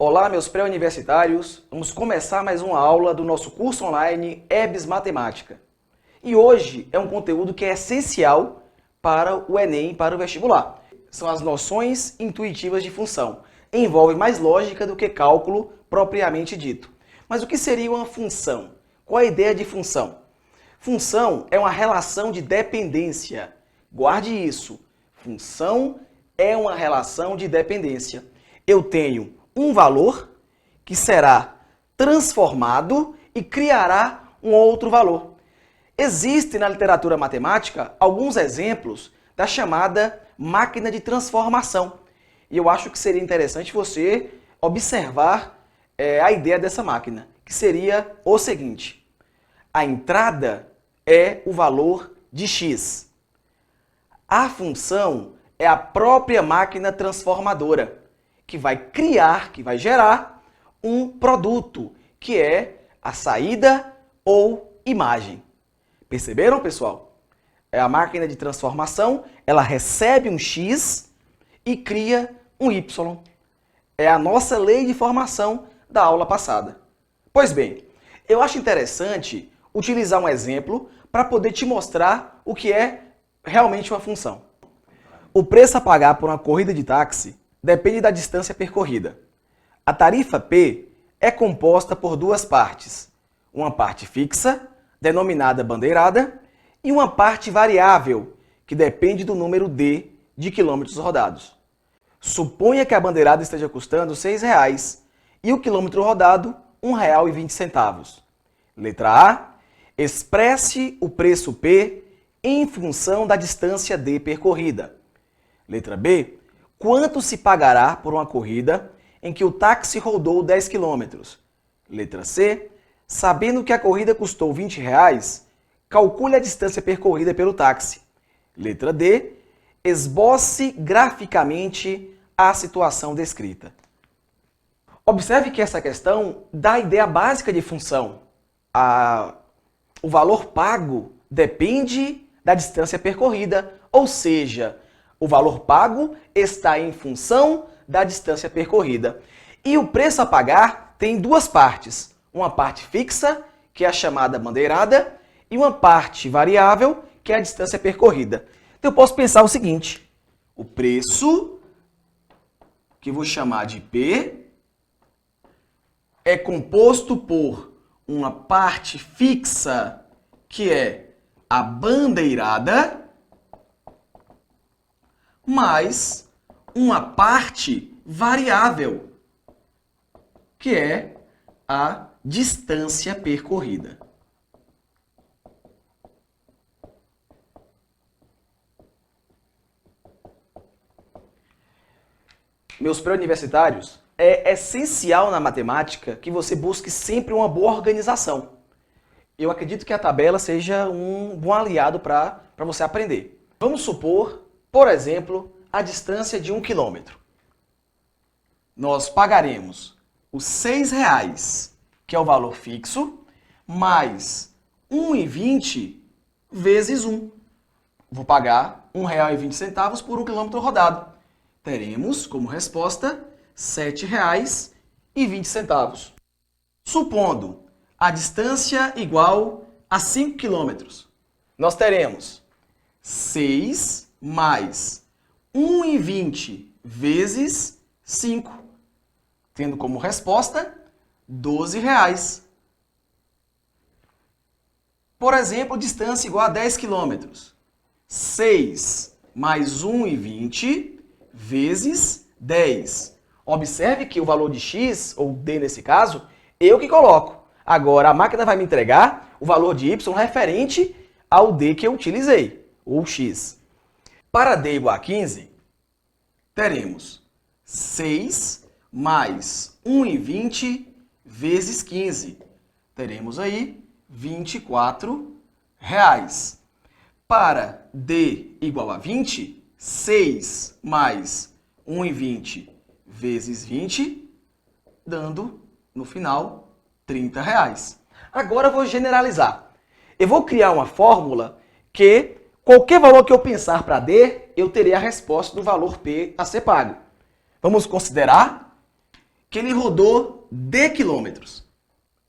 Olá, meus pré-universitários. Vamos começar mais uma aula do nosso curso online EBS Matemática. E hoje é um conteúdo que é essencial para o Enem, para o vestibular. São as noções intuitivas de função. Envolve mais lógica do que cálculo propriamente dito. Mas o que seria uma função? Qual a ideia de função? Função é uma relação de dependência. Guarde isso. Função é uma relação de dependência. Eu tenho um valor que será transformado e criará um outro valor. Existem na literatura matemática alguns exemplos da chamada máquina de transformação. E eu acho que seria interessante você observar a ideia dessa máquina, que seria o seguinte: a entrada é o valor de x. A função é a própria máquina transformadora, que vai criar, que vai gerar um produto, que é a saída ou imagem. Perceberam, pessoal? A máquina de transformação, ela recebe um x e cria um y. É a nossa lei de formação da aula passada. Pois bem, eu acho interessante utilizar um exemplo para poder te mostrar o que é realmente uma função. O preço a pagar por uma corrida de táxi depende da distância percorrida. A tarifa P é composta por duas partes. Uma parte fixa, denominada bandeirada, e uma parte variável, que depende do número D de quilômetros rodados. Suponha que a bandeirada esteja custando R$ 6,00 e o quilômetro rodado R$ 1,20. Letra A. Expresse o preço P em função da distância D percorrida. Letra B. Quanto se pagará por uma corrida em que o táxi rodou 10 km? Letra C. Sabendo que a corrida custou R$ 20,00, calcule a distância percorrida pelo táxi. Letra D. Esboce graficamente a situação descrita. Observe que essa questão dá a ideia básica de função. O valor pago depende da distância percorrida, ou seja, o valor pago está em função da distância percorrida. E o preço a pagar tem duas partes. Uma parte fixa, que é a chamada bandeirada, e uma parte variável, que é a distância percorrida. Então eu posso pensar o seguinte: o preço, que eu vou chamar de P, é composto por uma parte fixa, que é a bandeirada, mais uma parte variável, que é a distância percorrida. Meus pré-universitários, é essencial na matemática que você busque sempre uma boa organização. Eu acredito que a tabela seja um bom aliado para você aprender. Vamos supor, por exemplo, a distância de 1 km. Nós pagaremos os R$ 6,00, que é o valor fixo, mais R$ 1,20 vezes 1. Vou pagar R$ 1,20 por 1 km rodado. Teremos como resposta R$ 7,20. Supondo a distância igual a 5 km, nós teremos 6 mais 1,20 vezes 5, tendo como resposta R$ 12,00. Por exemplo, distância igual a 10 km. 6 mais 1,20 vezes 10. Observe que o valor de x, ou d nesse caso, eu que coloco. Agora, a máquina vai me entregar o valor de y referente ao d que eu utilizei, ou x. Para d igual a 15, teremos 6 mais 1,20 vezes 15. Teremos aí R$ 24,00. Para d igual a 20, 6 mais 1,20 vezes 20, dando, no final, R$ 30,00. Agora eu vou generalizar. Eu vou criar uma fórmula que qualquer valor que eu pensar para D, eu terei a resposta do valor P a ser pago. Vamos considerar que ele rodou D quilômetros.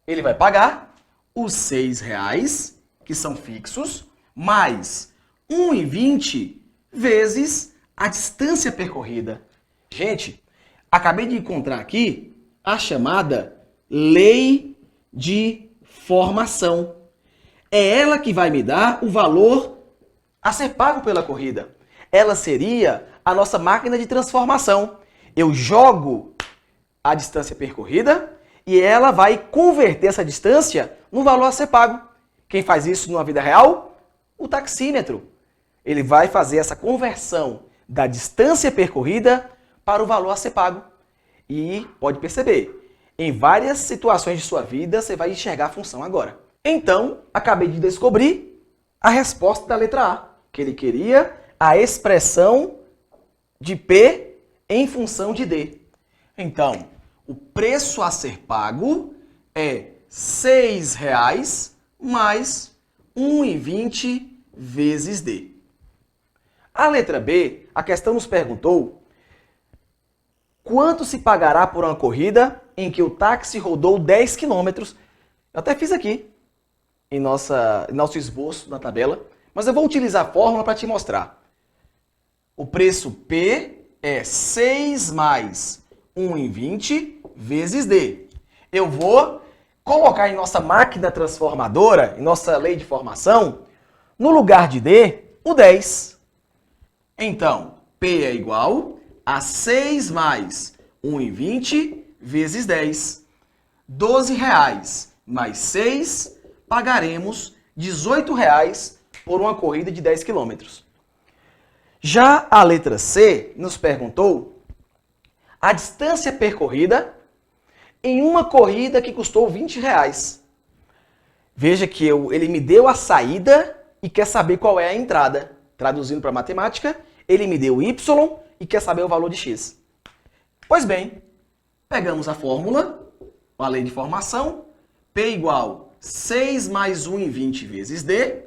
Ele vai pagar os R$6, que são fixos, mais 1,20 vezes a distância percorrida. Gente, acabei de encontrar aqui a chamada lei de formação. É ela que vai me dar o valor a ser pago pela corrida. Ela seria a nossa máquina de transformação. Eu jogo a distância percorrida e ela vai converter essa distância no valor a ser pago. Quem faz isso numa vida real? O taxímetro. Ele vai fazer essa conversão da distância percorrida para o valor a ser pago. E pode perceber, em várias situações de sua vida você vai enxergar a função agora. Então, acabei de descobrir a resposta da letra A, que ele queria a expressão de P em função de D. Então, o preço a ser pago é R$6 mais 1,20 vezes D. A letra B, a questão nos perguntou quanto se pagará por uma corrida em que o táxi rodou 10 quilômetros. Eu até fiz aqui em nosso esboço na tabela, mas eu vou utilizar a fórmula para te mostrar. O preço P é 6 mais 1,20 vezes D. Eu vou colocar em nossa máquina transformadora, em nossa lei de formação, no lugar de D, o 10. Então, P é igual a 6 mais 1,20 vezes 10. R$12 mais 6, pagaremos R$18 por uma corrida de 10 quilômetros. Já a letra C nos perguntou a distância percorrida em uma corrida que custou R$20. Veja que ele me deu a saída e quer saber qual é a entrada. Traduzindo para matemática, ele me deu Y e quer saber o valor de X. Pois bem, pegamos a fórmula, a lei de formação, P igual 6 mais 1,20 vezes D,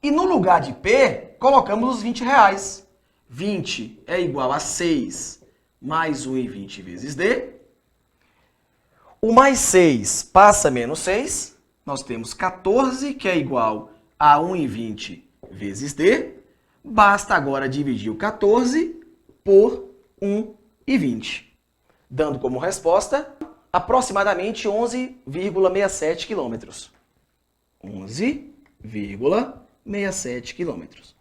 e no lugar de P, colocamos os R$20. 20 é igual a 6 mais 1,20 vezes D. O mais 6 passa menos 6, nós temos 14, que é igual a 1,20 vezes D. Basta agora dividir o 14 por 1,20, dando como resposta aproximadamente 11,67 quilômetros. 11,67 quilômetros.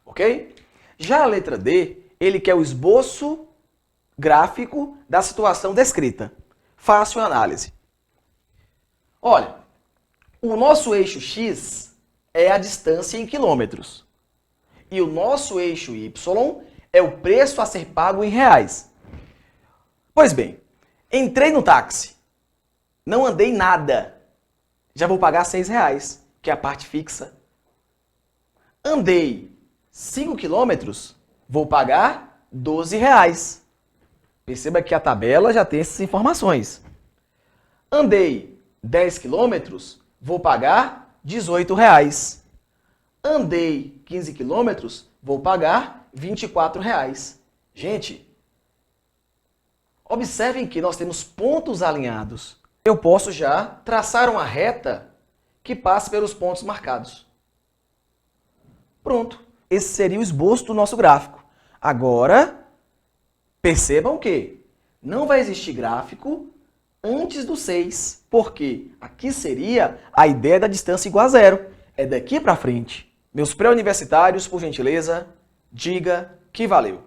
Ok? Já a letra D, ele quer o esboço gráfico da situação descrita. Fácil análise. Olha, o nosso eixo X é a distância em quilômetros. E o nosso eixo Y é o preço a ser pago em reais. Pois bem, entrei no táxi, não andei nada, já vou pagar R$6, que é a parte fixa. Andei 5 quilômetros, vou pagar R$12. Perceba que a tabela já tem essas informações. Andei 10 quilômetros, vou pagar R$18. Andei 15 quilômetros, vou pagar R$24. Gente, observem que nós temos pontos alinhados. Eu posso já traçar uma reta que passe pelos pontos marcados. Pronto. Esse seria o esboço do nosso gráfico. Agora, percebam que não vai existir gráfico antes do 6, porque aqui seria a ideia da distância igual a zero. É daqui para frente. Meus pré-universitários, por gentileza, diga que valeu.